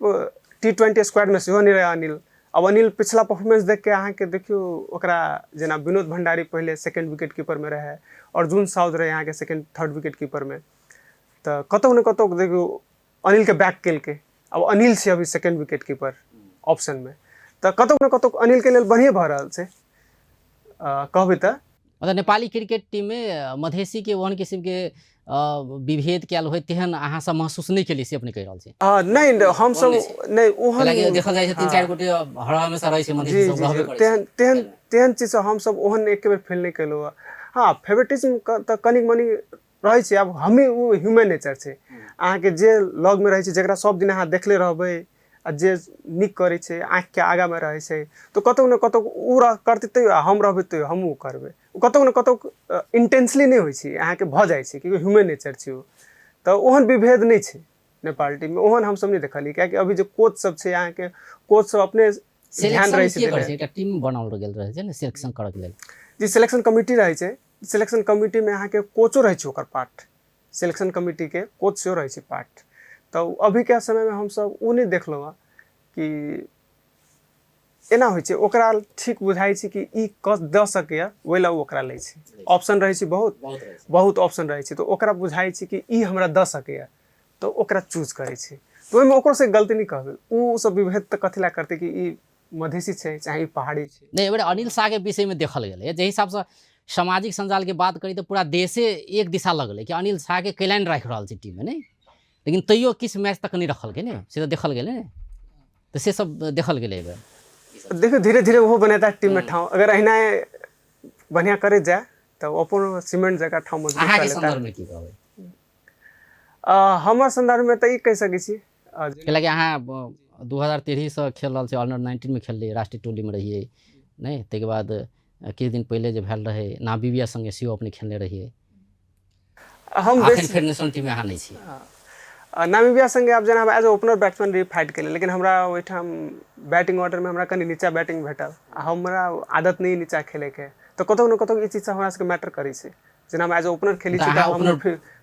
T20 स्क्वाड में सेहो नहीं रहे अनिल। अब अनिल पिछला परफॉर्मेंस देख के अहाँ के देखियो, ओकरा जेना विनोद भंडारी पहले सेकंड विकेट कीपर में रहे, अर्जुन साउद रहे अहाँ के सेकंड थर्ड विकेट कीपर में। तो कतौ न कतौ देखियो अनिल के बैक केल के, अब अनिल छै अभी सेकेंड विकेट कीपर ऑप्शन में, तो कतौ न कतौ अनिल के लेल बढ़िया भऽ रहल छै कहबै तऽ।
मतलब नेपाली क्रिकेट टीम में मधेसी के ओहन किस्म के विभेद कयल होय तेहन अहाँ सब महसूस नहीं केलिए से अपने कहि रहल छी?
नहीं हम सब नहीं ओहन
कैलाकि देखल जाइ छै 3-4 गोटे हर हमेशा रहै छै मधेसी सब रहबे करै छै।
तेहन तेहन तेहन चीज हम सब ओहन एक बेर फील नहीं केलहुँ। हाँ फेवरेटिज्म तऽ कनिक मनी रहै छै, अब हमी वो ह्यूमन नेचर छै। अहाँके जे लग में रहै छै जकरा सब दिन अहाँ देखले रहबै आ जे नीक करै छै आँख के आगा में रहै छै तो कतौ न कतौ उ करतै तैयो हम रहबै तैयो हमहूँ करबै। कतौ न कतौ इंटेंसली नहीं होइ छै, अहाँके भऽ जाइ छै क्योंकि ह्यूमन नेचर छै ओ। तऽ ओहन विभेद नहीं छै नेपाल टीम में, ओहन हमसब नहीं देखलिए। कियाकि अभी जो कोच सब छै अहाँके कोच सब अपने ध्यान रहै छै देने।
एकटा टीम बनाओल गेल रहै छै ने सिलेक्शन करऽ के लेल।
जी सिलेक्शन कमिटी रहै छै, सिलेक्शन कमिटी में अहाँके कोचो रहै छै ओकर पार्ट, सिलेक्शन कमिटी के कोच सेहो रहै छै पार्ट। तो अभी के समय में हमसब उ नहीं देखलहुँ हँ कि एना होइ छै ओकरा ठीक बुझाइ छै कि ई दऽ सकैए ओहि लए ओकरा लै छै। ऑप्शन रहै छै बहुत ऑप्शन रहै छै, तो ओकरा बुझाइ छै कि ई हमरा दऽ सकैए तो ओकरा चूज करै छै। तो ओहिमे ओकरो से गलती नहीं कहबै, उ सब विभेद तऽ कथी लए करतै कि ई मधेसी छै चाहे ई पहाड़ी छै।
नहीं एहि बेर अनिल शाह के विषय में देखल गेलै जाहि हिसाब से सामाजिक संजाल के बात करी तो पूरा देशे एक दिशा लगलै कि अनिल शाह के कैलाइन राखि रहल छै टीम में नहीं, लेकिन तैयो किछु मैच तक नहीं रखल गेलै से तो देखल गेलै ने, तो से सब देखल गेलै एहि बेर।
देखियो धीरे धीरे वो बनेता टीम में ठाव, अगर अहिना बढ़िया करे जाए तो अपन सीमेंट जगह ठाव मजबूत कर लेता।
अहाँ के संदर्भ में की कहबै?
हमर संदर्भ में तऽ ई कहि सकै छी
कैलाकि अहाँ 2013 से खेल रहल छै, अंडर-19 में खेललियै, राष्ट्रीय टोली में रहिए नहीं, ताहिके बाद किछु दिन पहले जे भेल रहे नामीबिया संगे सेहो अपने खेलने रहिए।
हम
फेर नेशनल टीम में अहाँ नहीं छी।
नामीबिया संगे आब जेना हम एज ए ओपनर बैट्समैन रही फाइट केलिए, लेकिन हमरा ओहिठाम बैटिंग ऑर्डर में हमरा कनि नीचा बैटिंग भेटल, हमरा आदत नहीं नीचा खेले के, तो कतौ न कतौ ई चीज से हमरा सबके मैटर करै छै। जेना हम एज ए ओपनर खेली छी तऽ हम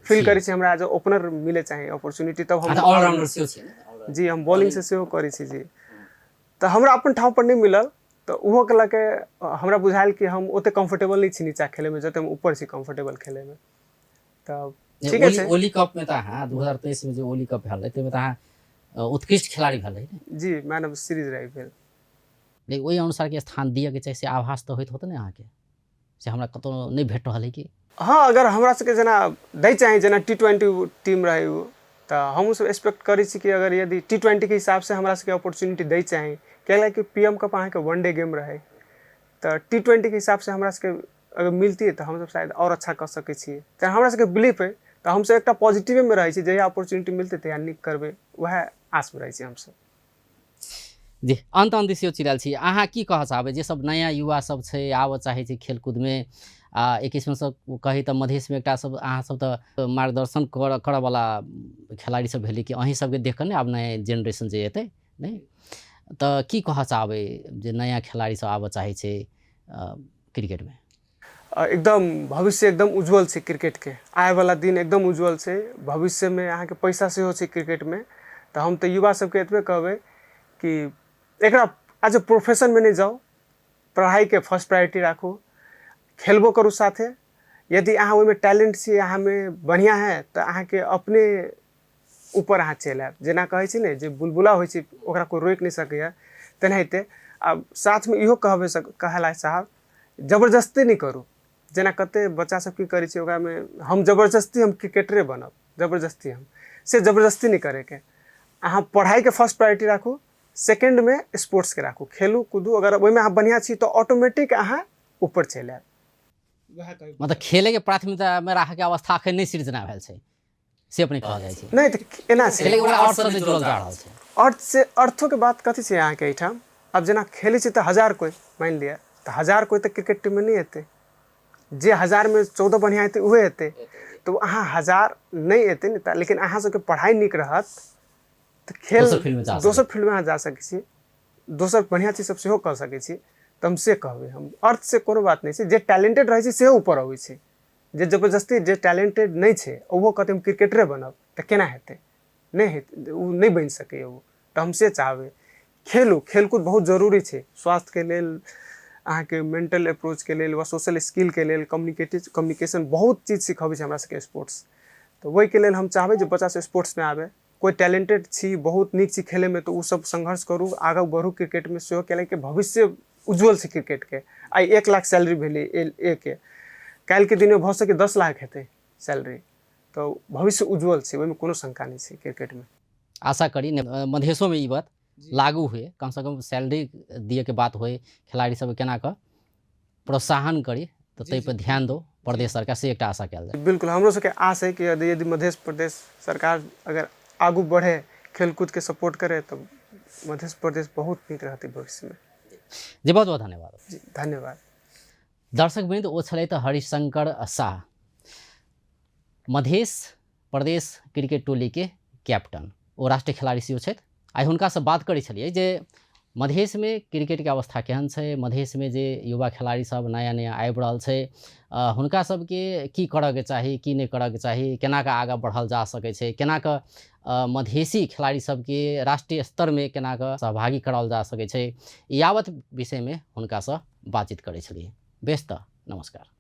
फील करै छी हमरा एज ए ओपनर मिले चाही अपॉर्चुनिटी, तब हम
ऑलराउंडर सेहो छी।
जी हम बॉलिंग से सेहो करै छी जी, तऽ हमरा अपन ठाव पर नहीं मिलल तो उहो के लके हमरा बुझायल कि हम ओते कंफर्टेबल नहीं छी नीचा खेले में जते हम ऊपर छी कंफर्टेबल खेले में। तब ठीक है
ओली कप में तो अहाँ 2023 में जो ओली कप भेल रहे ताहिमे तो अहाँ उत्कृष्ट खिलाड़ी भेल रहे
जी, मैन ऑफ सीरीज रही भेल।
लेकिन ओहि अनुसार के स्थान दिए के चाही से आभास तो होइत होते ने अहाँ के से हमरा कतौ नहीं भेट रहल है कि?
हाँ अगर हमरा सबके जेना दै चाही जेना T20 टीम रहे वो तो हम सब एक्सपेक्ट करै छी कि अगर यदि T20 के हिसाब से हमरा सबके अपॉर्चुनिटी दै चाही, कैलाकि पीएम कप अहाँ के वनडे गेम रहे तो T20 के हिसाब से हमरा सबके अगर मिलती तो हम सब शायद और अच्छा कर सकै छी। तो हमरा सबके बिलीफ है तो हम सब एकटा पॉजिटिव में रहे छी, जहिया अपॉर्चुनिटी मिलते तहिया नीक करबै, वह आस में रहे छी हम सब।
जी अंत दिसियो चिरल छी, अहाँ की कह चाहबै जे सब नया युवा सब छै आबऽ चाहे छै खेलकूद में एक किस्म से कही तो मधेश में एकटा सब अहाँ सब तो मार्गदर्शन करऽ वाला खिलाड़ी सब भेली कि अहीं सबके देख कर अब नया जेनरेशन जे एतै नहीं, तो की कह चाहबै जे नया खिलाड़ी सब आबऽ चाहे छै क्रिकेट में?
एकदम भविष्य एकदम उज्जवल छै क्रिकेट के, आए वाला दिन एकदम उज्जवल छै। भविष्य में अहाँ के पैसा सेहो छै क्रिकेट में, तो हम तो युवा सबके एतबे कहबै कि एकरा एज ए प्रोफेशन में नहीं जाओ, पढ़ाई के फर्स्ट प्रायोरिटी राखू, खेलबो करू साथे। यदि अहाँ ओहिमे टैलेंट छी, अहाँ में बढ़िया है तो अहाँ के अपने ऊपर अहाँ चलि आयब। जेना कहै छी ने जे बुलबुला होइ छै ओकरा कोई रोकि नहीं सकैए, तेनाहिते अब साथ में इहो कहबै कहला साहब जबरदस्ती नहीं करू। जेना कते बच्चा सब की करै छै ओकरा में हम जबरदस्ती हम क्रिकेटरे बनब, जबरदस्ती हम से जबरदस्ती नहीं करे के। अहाँ पढ़ाई के फर्स्ट प्रायोरिटी राखू, सेकेंड में स्पोर्ट्स के राखू, खेलू कूदू, अगर ओहिमे अहाँ बढ़िया छी तो ऑटोमेटिक अहाँ ऊपर चलि आयब।
मतलब खेले के प्राथमिकता में राखे के अवस्था अखन नहीं सृजना भेल छै से अपने कहल जाइ छै?
नहीं तो एना छै,
खेले के अर्थ से नहीं जुड़ल जा रहल छै।
अर्थ से अर्थों के बात कथी छै अहाँ के एहिठाम? अब जेना खेलै छै तो 1000 कोई मान लिया तो 1000 कोई तो क्रिकेट टीम में नहीं एतै, जे 1000 में 14 बढ़िया हेतै उहे एतै। तो अहाँ 1000 नहीं एतै नहीं, लेकिन अहाँ सबके पढ़ाई नीक रहत तो खेल दोसर फील्ड में अहाँ जा सकै छी, दोसर बढ़िया चीज सब सेहो कर सकै छी। तो हम से कहबै, हम अर्थ से कोनो बात नहीं छै। जे टैलेंटेड रहै छै सेहो ऊपर अबै छै, जे जबरदस्ती जे टैलेंटेड नहीं छै ओहो कहतै हम क्रिकेटरे बनब तो केना हेतै? नहीं हेतै, उ नहीं बनि सकैए उ। तो हम से चाहबै खेलू, खेलकूद बहुत जरूरी छै स्वास्थ्य के लेल, अहाँ के मेंटल अप्रोच के लेल व सोशल स्किल के लेल, कम्युनिकेशन बहुत चीज सिखाबै छै हमरा सबके स्पोर्ट्स। तो वही के लेल हम चाहबै जे बच्चा सब स्पोर्ट्स में आवे, कोई टैलेंटेड छी बहुत नीक छी खेले में तो उ सब संघर्ष करू आगे बढ़ू क्रिकेट में सेहो कैला के भविष्य उज्जवल छै क्रिकेट के आई 1 लाख सैलरी भेलै ए के काल के दिन में भ सके 10 लाख हेतै सैलरी तो भविष्य उज्जवल छै ओहिमे कोनो शंका नहीं छै क्रिकेट में।
आशा करी मधेशो में ई बात लागू हुए, कम से कम सैलरी दिए के बात होए, खिलाड़ी सब केना के प्रोत्साहन करी तो तै पर ध्यान दो प्रदेश सरकार से एक आशा कल जाए।
बिल्कुल हमरो सबके आस है कि यदि मध्य प्रदेश सरकार अगर आगू बढ़े खेलकूद के सपोर्ट करे तो मध्य प्रदेश बहुत नीक रहते भविष्य में।
जी बहुत बहुत धन्यवाद।
जी धन्यवाद।
दर्शकवृन्द ओ छलैथ हरिशंकर शाह, मध्य प्रदेश क्रिकेट टोली के कैप्टन, ओ राष्ट्रीय खिलाड़ी सेहो छथि। आइ हुनका से बात करै छलियै जे मधेश में क्रिकेट के अवस्था केहन छै, मधेश में जे युवा खिलाड़ी सब नया नया आबि रहल छै हुनका सबके की करऽ के चाही, की नहीं करऽ के चाही, केना के आगाँ बढ़ल जा सकै छै, केना के मधेसी खिलाड़ी सबके राष्ट्रीय स्तर में केना के सहभागी कराओल जा सकै छै, यावत विषय में हुनका से बातचीत करै छलियै। बेस त नमस्कार।